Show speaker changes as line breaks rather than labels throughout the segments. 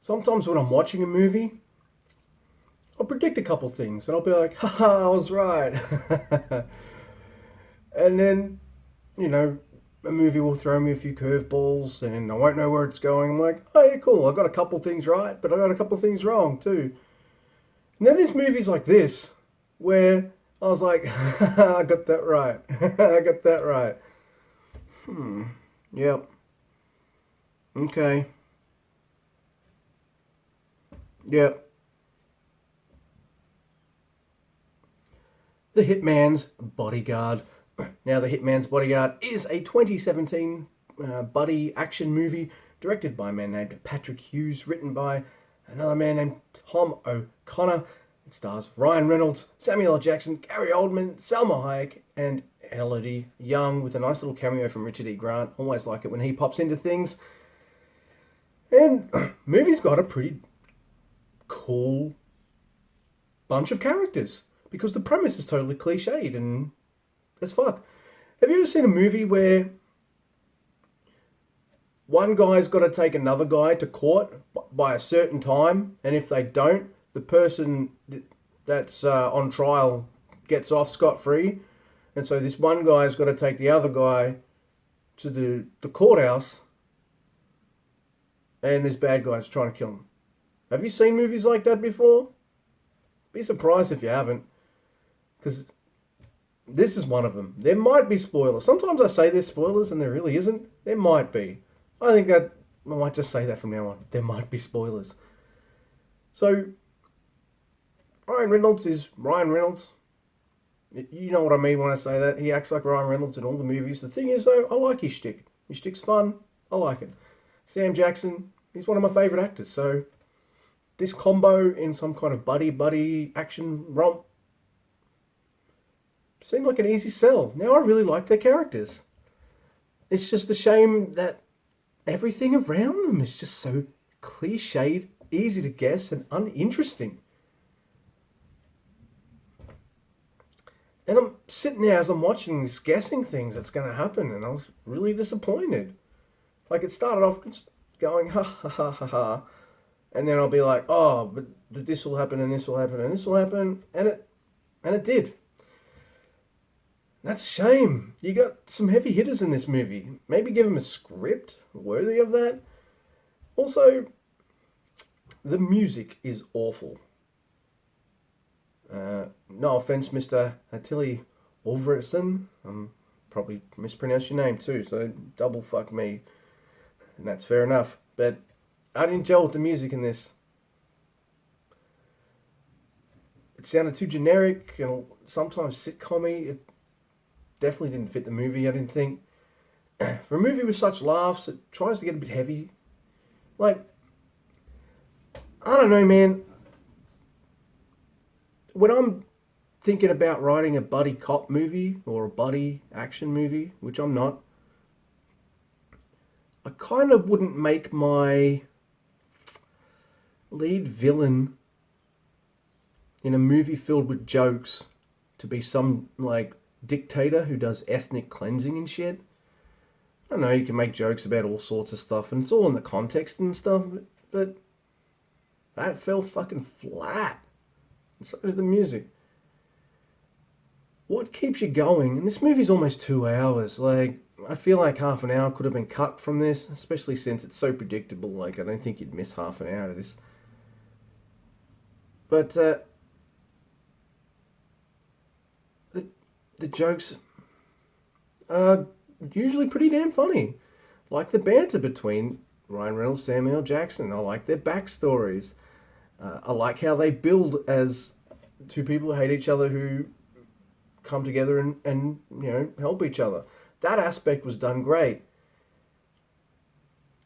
sometimes when I'm watching a movie, I'll predict a couple things and I'll be like, haha, I was right. And then, you know, a movie will throw me a few curveballs and I won't know where it's going. I'm like, oh yeah, cool, I got a couple things right, but I got a couple things wrong too. And then there's movies like this where I was like, I got that right. I got that right. Yep. Okay. Yep. The Hitman's Bodyguard. Now, The Hitman's Bodyguard is a 2017 buddy action movie directed by a man named Patrick Hughes, written by another man named Tom O'Connor. It stars Ryan Reynolds, Samuel L. Jackson, Gary Oldman, Salma Hayek, and Elodie Young, with a nice little cameo from Richard E. Grant. Always like it when he pops into things. And movie's got a pretty cool bunch of characters because the premise is totally cliched and as fuck. Have you ever seen a movie where one guy's got to take another guy to court by a certain time, and if they don't, the person that's on trial gets off scot-free, and so this one guy's got to take the other guy to the courthouse, and this bad guy's trying to kill him. Have you seen movies like that before? Be surprised if you haven't, because this is one of them. There might be spoilers. Sometimes I say there's spoilers and there really isn't. There might be. I think I might just say that from now on. There might be spoilers. So, Ryan Reynolds is Ryan Reynolds. You know what I mean when I say that. He acts like Ryan Reynolds in all the movies. The thing is, though, I like his shtick. His shtick's fun. I like it. Sam Jackson, he's one of my favourite actors. So, this combo in some kind of buddy action romp seemed like an easy sell. Now I really like their characters. It's just a shame that everything around them is just so cliched, easy to guess, and uninteresting. And I'm sitting there as I'm watching this, guessing things that's going to happen, and I was really disappointed. Like, it started off just going, ha ha ha ha ha, and then I'll be like, oh, but this will happen, and this will happen, and this will happen, and it did. That's a shame. You got some heavy hitters in this movie. Maybe give them a script worthy of that. Also, the music is awful. No offense, Mr. Attili Ulverson. I'm probably mispronounced your name too, so double fuck me. And that's fair enough. But I didn't gel with the music in this. It sounded too generic and sometimes sitcom-y. It definitely didn't fit the movie, I didn't think. For a movie with such laughs, it tries to get a bit heavy. Like, I don't know, man. When I'm thinking about writing a buddy cop movie or a buddy action movie, which I'm not, I kind of wouldn't make my lead villain in a movie filled with jokes to be some, like, dictator who does ethnic cleansing and shit. I don't know, you can make jokes about all sorts of stuff, and it's all in the context and stuff, but that fell fucking flat. And so did the music. What keeps you going? And this movie's almost 2 hours. Like, I feel like half an hour could have been cut from this, especially since it's so predictable. Like, I don't think you'd miss half an hour of this. But, the jokes are usually pretty damn funny. Like the banter between Ryan Reynolds, Samuel L. Jackson. I like their backstories. I like how they build as two people who hate each other who come together and help each other. That aspect was done great.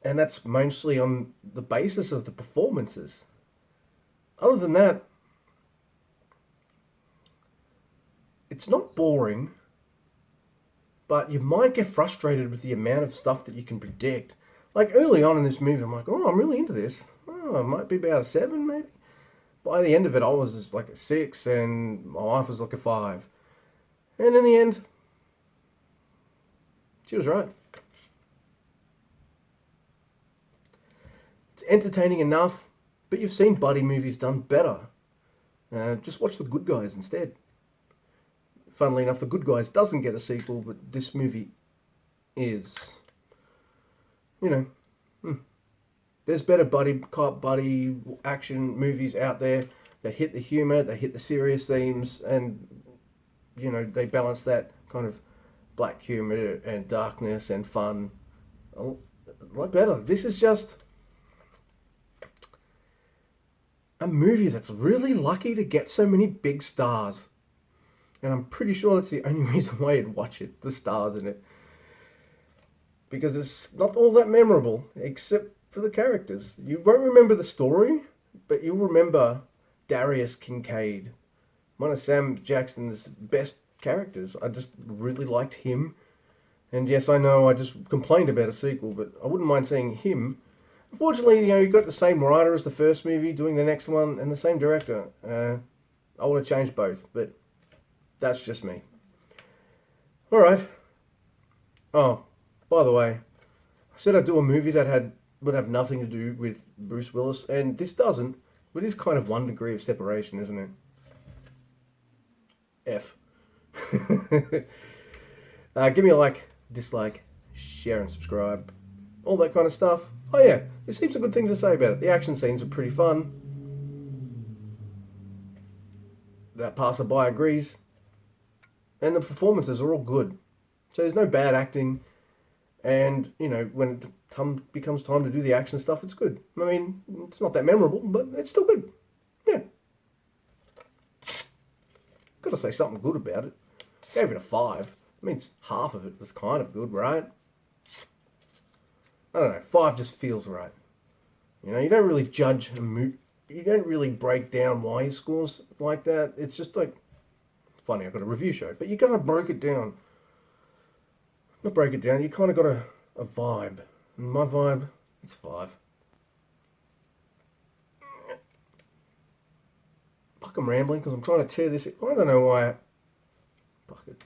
And that's mostly on the basis of the performances. Other than that, it's not boring, but you might get frustrated with the amount of stuff that you can predict. Like early on in this movie, I'm like, oh, I'm really into this. Oh, it might be about a 7, maybe. By the end of it, I was like a 6, and my wife was like a 5. And in the end, she was right. It's entertaining enough But you've seen buddy movies done better. Just watch The Good Guys instead. Funnily enough, The Good Guys doesn't get a sequel, but this movie is. You know, there's better cop buddy action movies out there that hit the humor, they hit the serious themes, and they balance that kind of black humor and darkness and fun a lot better. This is just a movie that's really lucky to get so many big stars. And I'm pretty sure that's the only reason why you'd watch it, the stars in it. Because it's not all that memorable, except for the characters. You won't remember the story, but you'll remember Darius Kincaid, one of Sam Jackson's best characters. I just really liked him. And yes, I know I just complained about a sequel, but I wouldn't mind seeing him. Unfortunately, you got the same writer as the first movie doing the next one, and the same director. I would have changed both, but that's just me. Alright. Oh, by the way, I said I'd do a movie that would have nothing to do with Bruce Willis, and this doesn't, but it is kind of 1 degree of separation, isn't it? F. Give me a like, dislike, share and subscribe, all that kind of stuff. Oh yeah, there's heaps of good things to say about it. The action scenes are pretty fun. That passerby agrees. And the performances are all good. So there's no bad acting. And, when it becomes time to do the action stuff, it's good. I mean, it's not that memorable, but it's still good. Yeah. Gotta say something good about it. Gave it a 5. It means half of it was kind of good, right? I don't know. 5 just feels right. You don't really judge a movie. You don't really break down why he scores like that. It's just like, funny, I've got a review show. But you gotta break it down. Not break it down, you kind of got a vibe. And my vibe, it's 5. Fuck, I'm rambling because I'm trying to tear this. I don't know why. Fuck it.